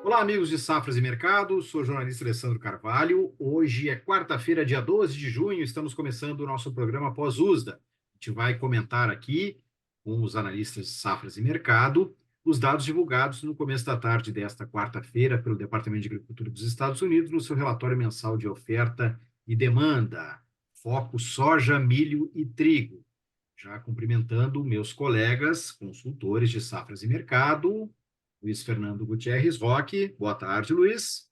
Olá, amigos de Safras e Mercado, sou o jornalista Alessandro Carvalho. Hoje é quarta-feira, dia 12 de junho, estamos começando o nosso programa pós-USDA. A gente vai comentar aqui, com os analistas de Safras e Mercado, os dados divulgados no começo da tarde desta quarta-feira pelo Departamento de Agricultura dos Estados Unidos no seu relatório mensal de oferta e demanda. Foco soja, milho e trigo. Já cumprimentando meus colegas, consultores de Safras e Mercado, Luiz Fernando Gutierrez Roque. Boa tarde, Luiz.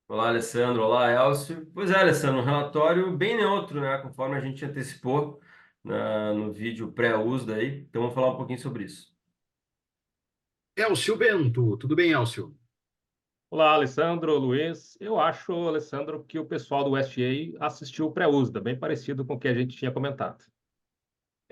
Olá, Alessandro. Olá, Elcio. Pois é, Alessandro, um relatório bem neutro, né? Conforme a gente antecipou no vídeo pré-uso daí. Então, vamos falar um pouquinho sobre isso. Elcio Bento. Tudo bem, Elcio? Olá, Alessandro, Luiz. Eu acho, Alessandro, que o pessoal do USDA assistiu o pré-USDA, bem parecido com o que a gente tinha comentado.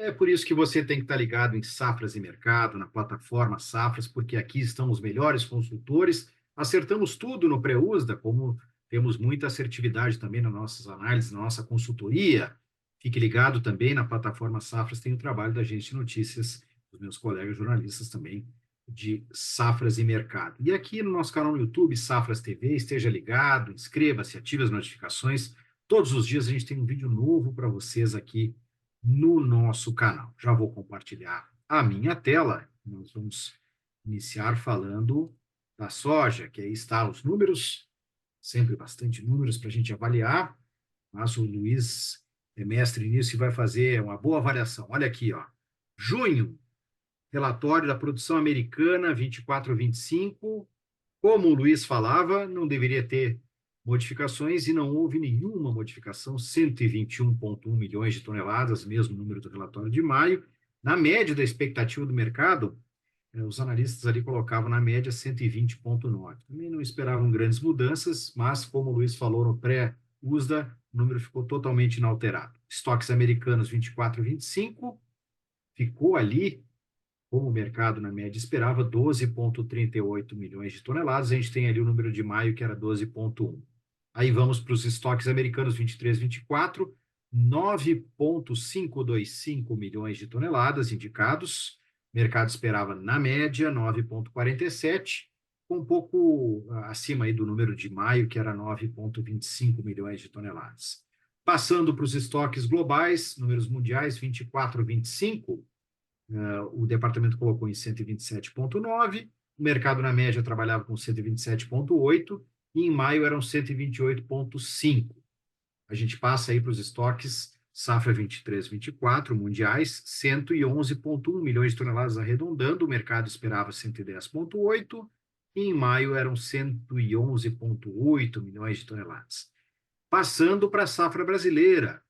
É por isso que você tem que estar ligado em Safras e Mercado, na plataforma Safras, porque aqui estão os melhores consultores. Acertamos tudo no pré-USDA, como temos muita assertividade também nas nossas análises, na nossa consultoria. Fique ligado também na plataforma Safras, tem o trabalho da gente de notícias, dos meus colegas jornalistas também, de Safras e Mercado. E aqui no nosso canal no YouTube, Safras TV, esteja ligado, inscreva-se, ative as notificações. Todos os dias a gente tem um vídeo novo para vocês aqui no nosso canal. Já vou compartilhar a minha tela. Nós vamos iniciar falando da soja, que aí está os números, sempre bastante números para a gente avaliar, mas o Luiz é mestre nisso e vai fazer uma boa avaliação. Olha aqui, ó. Junho, relatório da produção americana 24 a 25. Como o Luiz falava, não deveria ter modificações e não houve nenhuma modificação, 121,1 milhões de toneladas, mesmo número do relatório de maio. Na média da expectativa do mercado, os analistas ali colocavam na média 120,9. Também não esperavam grandes mudanças, mas como o Luiz falou no pré-USDA, o número ficou totalmente inalterado. Estoques americanos 24 e 25, ficou ali como o mercado, na média, esperava, 12,38 milhões de toneladas. A gente tem ali o número de maio, que era 12,1. Aí vamos para os estoques americanos 23, 24, 9,525 milhões de toneladas indicados. O mercado esperava, na média, 9,47, um pouco acima aí do número de maio, que era 9,25 milhões de toneladas. Passando para os estoques globais, números mundiais 24, 25, o departamento colocou em 127,9, o mercado na média trabalhava com 127,8 e em maio eram 128,5. A gente passa aí para os estoques safra 23-24 mundiais, 111,1 milhões de toneladas arredondando, o mercado esperava 110,8 e em maio eram 111,8 milhões de toneladas. Passando para a safra brasileira,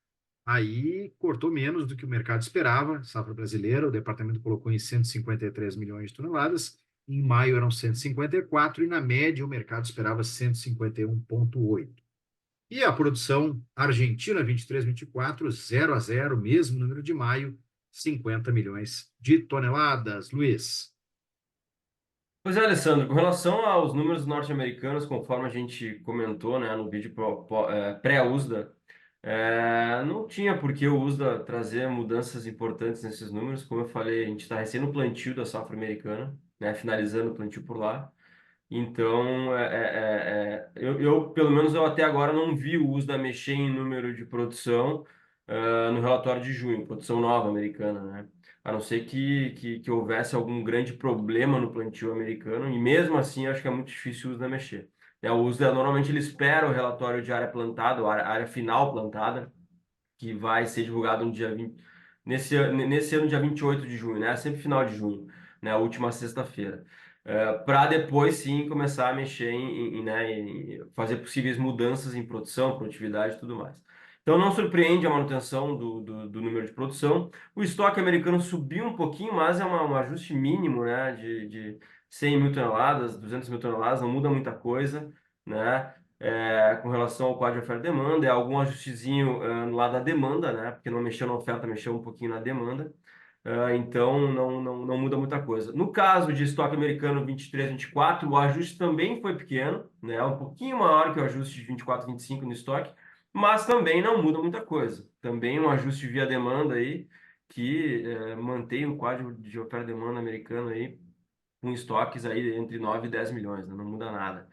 aí cortou menos do que o mercado esperava, safra brasileira, o departamento colocou em 153 milhões de toneladas, em maio eram 154 e na média o mercado esperava 151,8. E a produção argentina 23-24, 0 a 0, mesmo número de maio, 50 milhões de toneladas. Luiz. Pois é, Alessandro, com relação aos números norte-americanos, conforme a gente comentou, né, no vídeo pré-USDA, não tinha por que o USDA trazer mudanças importantes nesses números. Como eu falei, a gente está recém no plantio da safra americana, né, finalizando o plantio por lá. Então, pelo menos eu até agora não vi o uso da mexer em número de produção no relatório de junho, produção nova americana, né? A não ser que houvesse algum grande problema no plantio americano, e mesmo assim acho que é muito difícil o uso da mexer. O uso normalmente ele espera o relatório de área plantada, ou área final plantada, que vai ser divulgado no dia 20, nesse ano, dia 28 de junho, né? Sempre final de junho, né? A última sexta-feira. Para depois sim começar a mexer né, em fazer possíveis mudanças em produção, produtividade e tudo mais. Então não surpreende a manutenção do número de produção. O estoque americano subiu um pouquinho, mas é um ajuste mínimo, né? De 100 mil toneladas, 200 mil toneladas, não muda muita coisa, né? Com relação ao quadro de oferta e demanda, é algum ajustezinho no lado da demanda, né? Porque não mexeu na oferta, mexeu um pouquinho na demanda. Então não muda muita coisa. No caso de estoque americano 23, 24, o ajuste também foi pequeno, né? Um pouquinho maior que o ajuste de 24, 25 no estoque, mas também não muda muita coisa. Também um ajuste via demanda aí, que mantém o quadro de oferta e demanda americano aí com estoques aí entre 9 e 10 milhões, né? Não muda nada.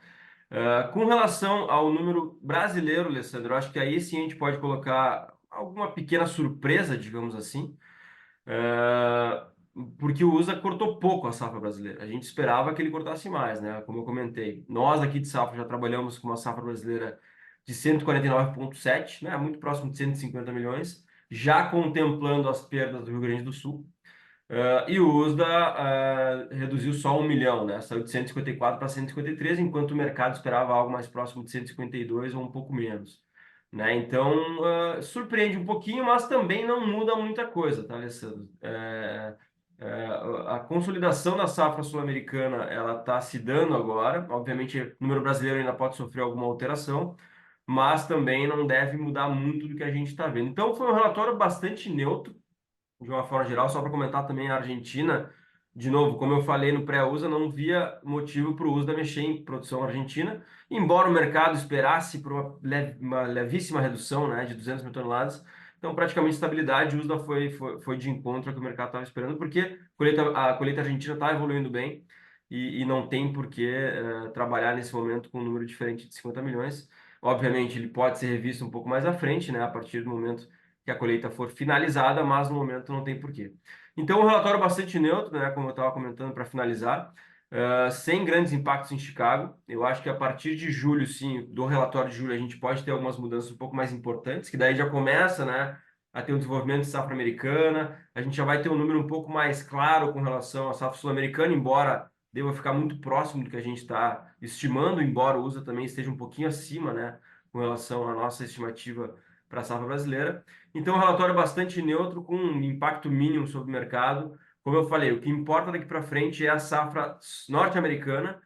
Com relação ao número brasileiro, Alessandro, eu acho que aí sim a gente pode colocar alguma pequena surpresa, digamos assim, uh, porque o USA cortou pouco a safra brasileira. A gente esperava que ele cortasse mais, né? Como eu comentei, nós aqui de safra já trabalhamos com uma safra brasileira de 149,7, né? Muito próximo de 150 milhões, já contemplando as perdas do Rio Grande do Sul. E o USDA reduziu só 1 milhão, né? Saiu de 154 para 153, enquanto o mercado esperava algo mais próximo de 152 ou um pouco menos, né? Então, surpreende um pouquinho, mas também não muda muita coisa, tá, Alessandro? A consolidação da safra sul-americana, ela está se dando agora. Obviamente, o número brasileiro ainda pode sofrer alguma alteração, mas também não deve mudar muito do que a gente está vendo. Então, foi um relatório bastante neutro de uma forma geral, só para comentar também a Argentina, de novo, como eu falei no pré-USA, não via motivo para o USDA mexer em produção argentina, embora o mercado esperasse por uma levíssima redução, né, de 200 mil toneladas, então praticamente estabilidade, o USDA foi de encontro ao que o mercado estava esperando, porque a colheita argentina está evoluindo bem e não tem por que trabalhar nesse momento com um número diferente de 50 milhões. Obviamente, ele pode ser revisto um pouco mais à frente, né, a partir do momento que a colheita for finalizada, mas no momento não tem porquê. Então, um relatório bastante neutro, né, como eu estava comentando para finalizar, sem grandes impactos em Chicago. Eu acho que a partir de julho, sim, do relatório de julho, a gente pode ter algumas mudanças um pouco mais importantes, que daí já começa, né, a ter um desenvolvimento de safra americana, a gente já vai ter um número um pouco mais claro com relação à safra sul-americana, embora deva ficar muito próximo do que a gente está estimando, embora o USA também esteja um pouquinho acima, né, com relação à nossa estimativa para a safra brasileira. Então, um relatório bastante neutro, com um impacto mínimo sobre o mercado. Como eu falei, o que importa daqui para frente é a safra norte-americana,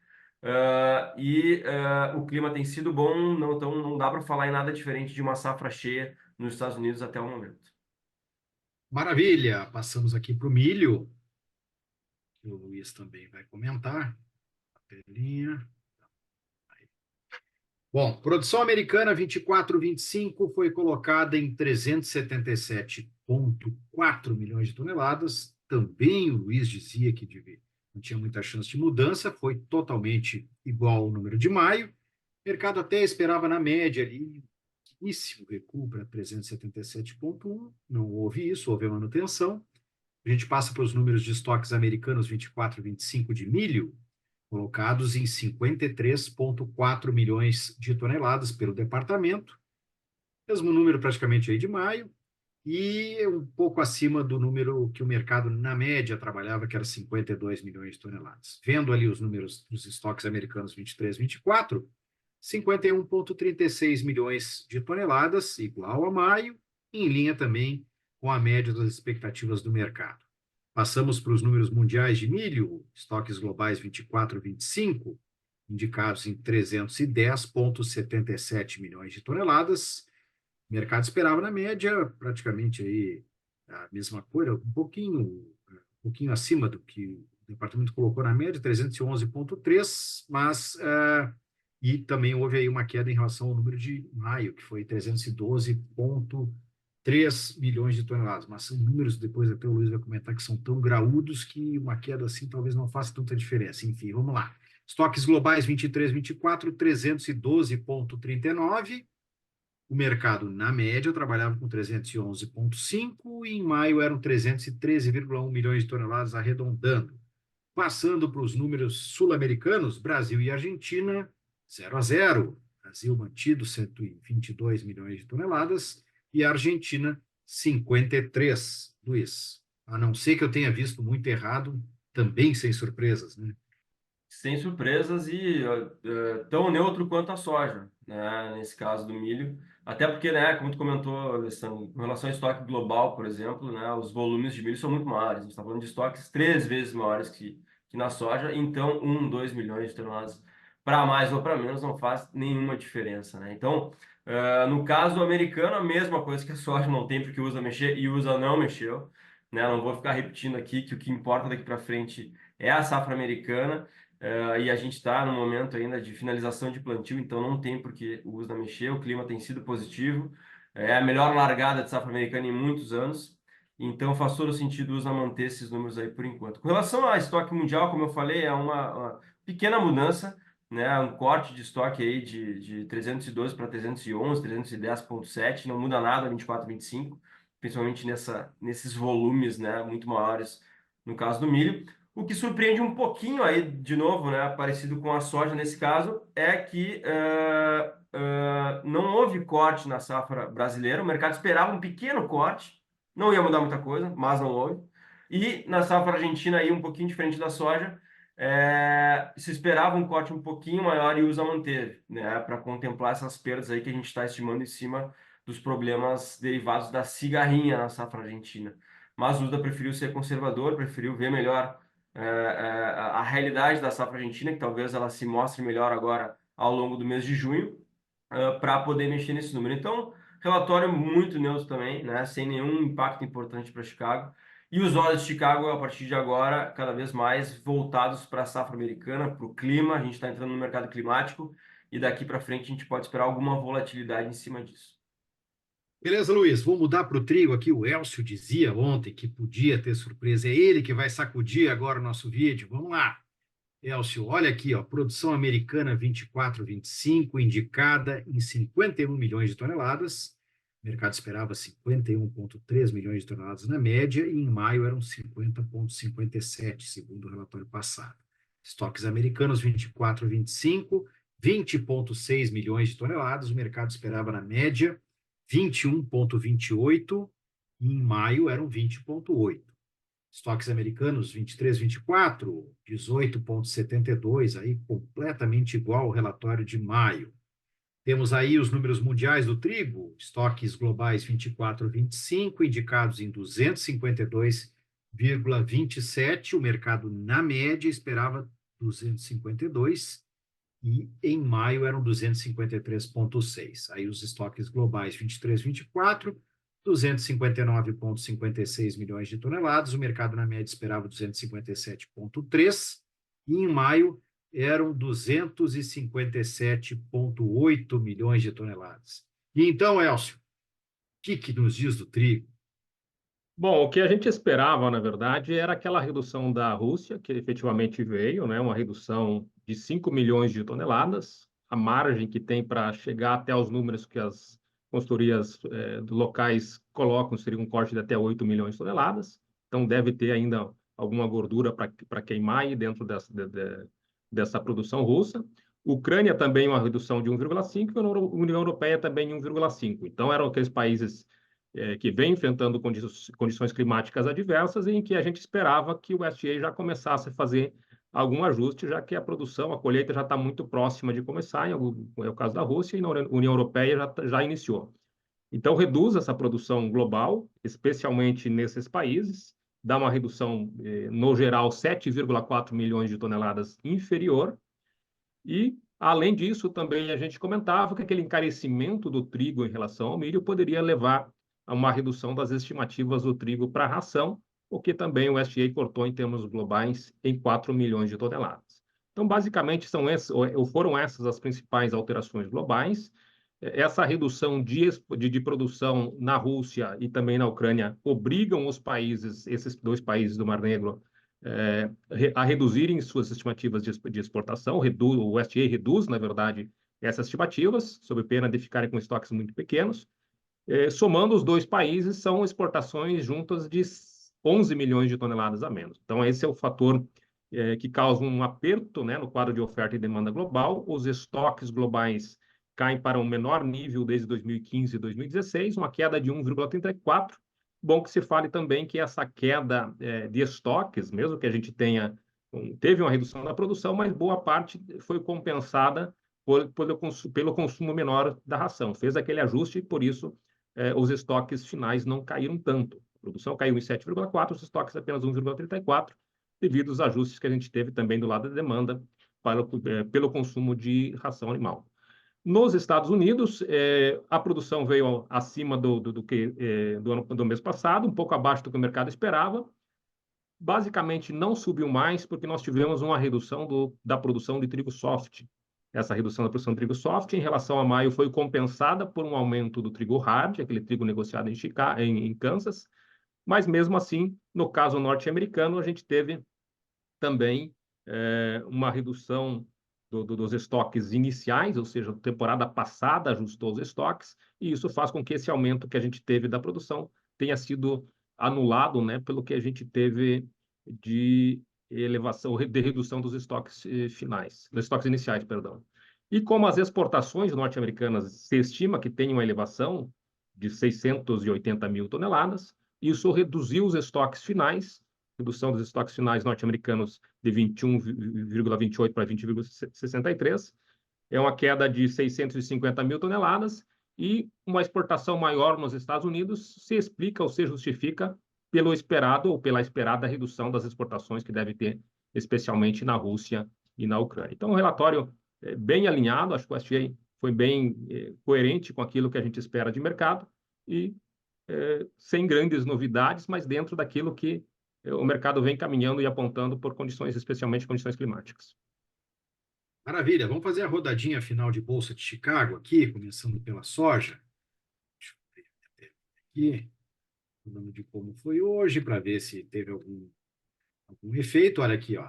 o clima tem sido bom, então não dá para falar em nada diferente de uma safra cheia nos Estados Unidos até o momento. Maravilha! Passamos aqui para o milho, que o Luiz também vai comentar. A telinha. Bom, produção americana 24-25 foi colocada em 377,4 milhões de toneladas. Também o Luiz dizia que não tinha muita chance de mudança, foi totalmente igual ao número de maio. O mercado até esperava na média ali, pequeníssimo recuo para 377,1. Não houve isso, houve manutenção. A gente passa para os números de estoques americanos 24-25 de milho, colocados em 53,4 milhões de toneladas pelo departamento, mesmo número praticamente aí de maio, e um pouco acima do número que o mercado, na média, trabalhava, que era 52 milhões de toneladas. Vendo ali os números dos estoques americanos 23, 24, 51,36 milhões de toneladas, igual a maio, em linha também com a média das expectativas do mercado. Passamos para os números mundiais de milho, estoques globais 24-25, indicados em 310,77 milhões de toneladas. O mercado esperava, na média, praticamente aí a mesma coisa, um pouquinho acima do que o departamento colocou na média, 311,3, mas e também houve aí uma queda em relação ao número de maio, que foi 312,3 milhões de toneladas. Mas são números, depois até o Luiz vai comentar, que são tão graúdos que uma queda assim talvez não faça tanta diferença. Enfim, vamos lá. Estoques globais 23-24, 312,39. O mercado, na média, trabalhava com 311,5 e em maio eram 313,1 milhões de toneladas, arredondando. Passando para os números sul-americanos, Brasil e Argentina, 0-0. Brasil mantido, 122 milhões de toneladas, e a Argentina, 53, Luiz. A não ser que eu tenha visto muito errado, também sem surpresas, né? Sem surpresas e tão neutro quanto a soja, né? Nesse caso do milho. Até porque, né, como tu comentou, Alessandro, com relação ao estoque global, por exemplo, né, os volumes de milho são muito maiores. A gente está falando de estoques 3 vezes maiores que na soja. Então, 2 milhões de toneladas para mais ou para menos não faz nenhuma diferença, né? Então, no caso americano, a mesma coisa que a soja não tem porque usa mexer e usa não mexeu, né? Não vou ficar repetindo aqui que o que importa daqui para frente é a safra americana. E a gente está no momento ainda de finalização de plantio, então não tem porque o USDA mexer, o clima tem sido positivo, é a melhor largada de safra americana em muitos anos, Então faz todo sentido o USA manter esses números aí por enquanto. Com relação ao estoque mundial, como eu falei, é uma pequena mudança, né? Um corte de estoque aí de 312 para 311, 310,7, não muda nada, 24, 25, principalmente nesses volumes, né? Muito maiores no caso do milho. O que surpreende um pouquinho aí, de novo, né? Parecido com a soja nesse caso, é que não houve corte na safra brasileira. O mercado esperava um pequeno corte, não ia mudar muita coisa, mas não houve. E na safra argentina, aí, um pouquinho diferente da soja, se esperava um corte um pouquinho maior e o USA manteve, né? Para contemplar essas perdas aí que a gente está estimando em cima dos problemas derivados da cigarrinha na safra argentina. Mas o USDA preferiu ser conservador, preferiu ver melhor a realidade da safra argentina, que talvez ela se mostre melhor agora ao longo do mês de junho, para poder mexer nesse número. Então, relatório muito neutro também, né? Sem nenhum impacto importante para Chicago. E os olhos de Chicago, a partir de agora, cada vez mais voltados para a safra americana, para o clima. A gente está entrando no mercado climático e daqui para frente a gente pode esperar alguma volatilidade em cima disso. Beleza, Luiz? Vou mudar para o trigo aqui. O Elcio dizia ontem que podia ter surpresa. É ele que vai sacudir agora o nosso vídeo. Vamos lá. Elcio, olha aqui, ó, produção americana 24, 25, indicada em 51 milhões de toneladas. O mercado esperava 51,3 milhões de toneladas na média, e em maio eram 50,57, segundo o relatório passado. Estoques americanos 24, 25, 20,6 milhões de toneladas. O mercado esperava na média 21,28, e em maio eram 20,8. Estoques americanos 23, 24, 18,72, aí completamente igual ao relatório de maio. Temos aí os números mundiais do trigo, estoques globais 24, 25, indicados em 252,27, o mercado na média esperava 252, e em maio eram 253,6. Aí os estoques globais 23, 24, 259,56 milhões de toneladas, o mercado na média esperava 257,3, e em maio eram 257,8 milhões de toneladas. E então, Elcio, o que nos diz do trigo? Bom, o que a gente esperava, na verdade, era aquela redução da Rússia, que efetivamente veio, né? Uma redução de 5 milhões de toneladas. A margem que tem para chegar até os números que as consultorias locais colocam seria um corte de até 8 milhões de toneladas. Então, deve ter ainda alguma gordura para queimar aí dentro dessa produção russa. Ucrânia também uma redução de 1,5 e a União Europeia também 1,5. Então, eram aqueles países que vem enfrentando condições climáticas adversas e em que a gente esperava que o USDA já começasse a fazer algum ajuste, já que a produção, a colheita já está muito próxima de começar, é o caso da Rússia, e na União Europeia já iniciou. Então, reduz essa produção global, especialmente nesses países, dá uma redução, no geral, 7,4 milhões de toneladas inferior, e, além disso, também a gente comentava que aquele encarecimento do trigo em relação ao milho poderia levar a uma redução das estimativas do trigo para a ração, o que também o USDA cortou em termos globais em 4 milhões de toneladas. Então, basicamente, foram essas as principais alterações globais. Essa redução de produção na Rússia e também na Ucrânia obrigam os países, esses dois países do Mar Negro, a reduzirem suas estimativas de exportação. O USDA reduz, na verdade, essas estimativas, sob pena de ficarem com estoques muito pequenos. Somando os dois países, são exportações juntas de 11 milhões de toneladas a menos. Então, esse é o fator que causa um aperto, né, no quadro de oferta e demanda global. Os estoques globais caem para um menor nível desde 2015 e 2016, uma queda de 1,34. Bom que se fale também que essa queda de estoques, mesmo que a gente teve uma redução da produção, mas boa parte foi compensada pelo consumo menor da ração. Fez aquele ajuste e, por isso, os estoques finais não caíram tanto. A produção caiu em 7,4, os estoques apenas 1,34, devido aos ajustes que a gente teve também do lado da demanda pelo consumo de ração animal. Nos Estados Unidos, a produção veio acima do mês passado, um pouco abaixo do que o mercado esperava. Basicamente, não subiu mais porque nós tivemos uma redução da produção de trigo soft. Essa redução da produção de trigo soft em relação a maio foi compensada por um aumento do trigo hard, aquele trigo negociado em Kansas, mas mesmo assim, no caso norte-americano, a gente teve também uma redução dos estoques iniciais, ou seja, a temporada passada ajustou os estoques, e isso faz com que esse aumento que a gente teve da produção tenha sido anulado, né, pelo que a gente teve de elevação, de redução dos estoques finais, dos estoques iniciais, perdão. E como as exportações norte-americanas se estima que tem uma elevação de 680 mil toneladas, isso reduziu os estoques finais, redução dos estoques finais norte-americanos de 21,28 para 20,63, é uma queda de 650 mil toneladas, e uma exportação maior nos Estados Unidos se explica ou se justifica pelo esperado ou pela esperada redução das exportações que deve ter, especialmente na Rússia e na Ucrânia. Então, um relatório bem alinhado, acho que o SGA foi bem coerente com aquilo que a gente espera de mercado e sem grandes novidades, mas dentro daquilo que o mercado vem caminhando e apontando por condições, especialmente condições climáticas. Maravilha, vamos fazer a rodadinha final de Bolsa de Chicago aqui, começando pela soja. Deixa eu ver aqui, falando de como foi hoje, para ver se teve algum efeito. Olha aqui, ó,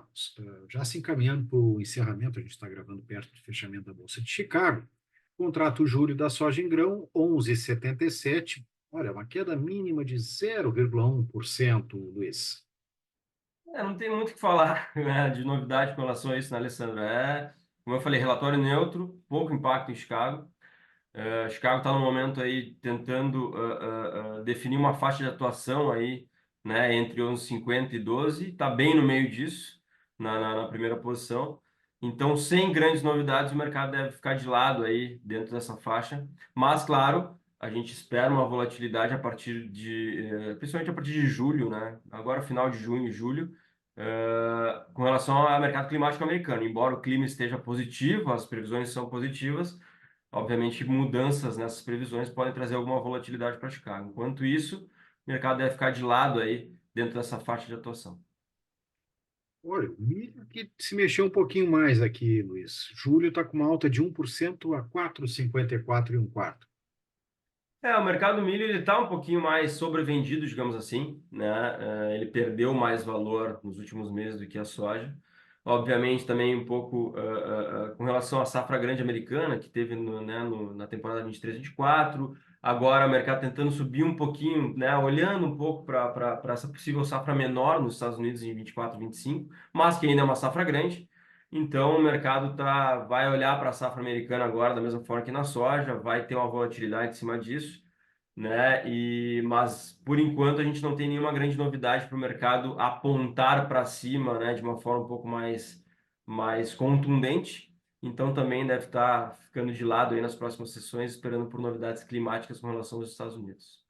já se encaminhando para o encerramento, a gente está gravando perto do fechamento da Bolsa de Chicago. Contrato julho da soja em grão, 11,77. Olha, uma queda mínima de 0,1%, Luiz. Não tem muito o que falar, né, de novidade com relação a isso, né, Alessandro? Como eu falei, relatório neutro, pouco impacto em Chicago. Chicago está no momento aí tentando definir uma faixa de atuação aí, né, entre 11,50 e 12, está bem no meio disso, na primeira posição. Então, sem grandes novidades, o mercado deve ficar de lado aí dentro dessa faixa. Mas, claro, a gente espera uma volatilidade a partir principalmente a partir de julho, né? Agora, final de junho e julho, com relação ao mercado climático americano. Embora o clima esteja positivo, as previsões são positivas, obviamente, mudanças nessas previsões podem trazer alguma volatilidade para Chicago. Enquanto isso, o mercado deve ficar de lado aí dentro dessa faixa de atuação. Olha, o milho que se mexeu um pouquinho mais aqui, Luiz. Julho está com uma alta de 1% a 4,54 e um quarto. O mercado do milho ele está um pouquinho mais sobrevendido, digamos assim, né? Ele perdeu mais valor nos últimos meses do que a soja. Obviamente também um pouco com relação à safra grande americana que teve na temporada 23-24. Agora o mercado tentando subir um pouquinho, né? Olhando um pouco para essa possível safra menor nos Estados Unidos em 24-25, mas que ainda é uma safra grande. Então, o mercado vai olhar para a safra americana agora da mesma forma que na soja, vai ter uma volatilidade em cima disso, né? Mas, por enquanto, a gente não tem nenhuma grande novidade para o mercado apontar para cima, né? De uma forma um pouco mais contundente. Então, também deve estar ficando de lado aí nas próximas sessões, esperando por novidades climáticas com relação aos Estados Unidos.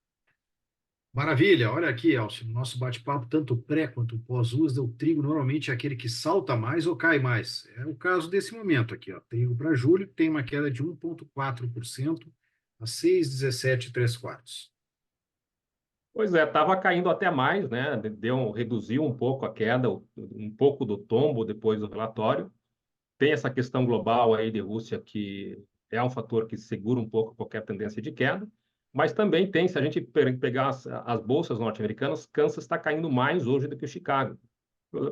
Maravilha, olha aqui, Elcio, no nosso bate-papo, tanto pré quanto pós-uso, o trigo normalmente é aquele que salta mais ou cai mais. É o caso desse momento aqui, ó. Trigo para julho tem uma queda de 1,4% a 6,17 3/4. Pois é, estava caindo até mais, né? Reduziu um pouco a queda, um pouco do tombo depois do relatório. Tem essa questão global aí de Rússia que é um fator que segura um pouco qualquer tendência de queda, mas também tem, se a gente pegar as bolsas norte-americanas, Kansas está caindo mais hoje do que o Chicago,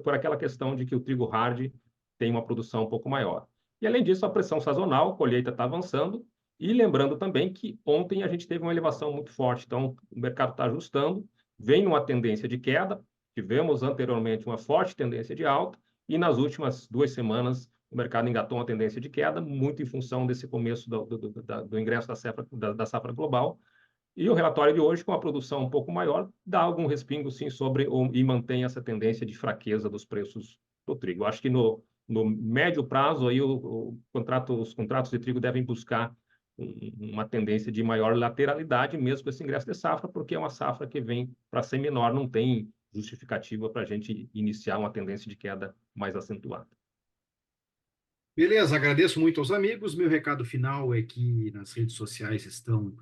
por aquela questão de que o trigo hard tem uma produção um pouco maior. E além disso, a pressão sazonal, a colheita está avançando, e lembrando também que ontem a gente teve uma elevação muito forte, então o mercado está ajustando, vem uma tendência de queda, tivemos anteriormente uma forte tendência de alta, e nas últimas 2 semanas o mercado engatou uma tendência de queda, muito em função desse começo do ingresso da safra global. E o relatório de hoje, com a produção um pouco maior, dá algum respingo, sim, e mantém essa tendência de fraqueza dos preços do trigo. Acho que no médio prazo, aí, os contratos de trigo devem buscar uma tendência de maior lateralidade, mesmo com esse ingresso de safra, porque é uma safra que vem para ser menor, não tem justificativa para a gente iniciar uma tendência de queda mais acentuada. Beleza, agradeço muito aos amigos. Meu recado final é que nossas redes sociais estão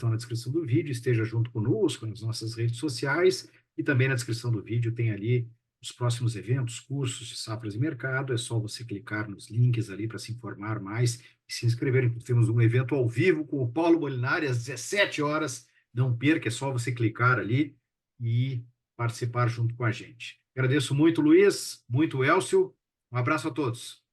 na descrição do vídeo. Esteja junto conosco nas nossas redes sociais e também na descrição do vídeo tem ali os próximos eventos, cursos de safras e mercado. É só você clicar nos links ali para se informar mais e se inscrever. Temos um evento ao vivo com o Paulo Molinari às 17 horas. Não perca, é só você clicar ali e participar junto com a gente. Agradeço muito, Luiz, muito, Elcio. Um abraço a todos.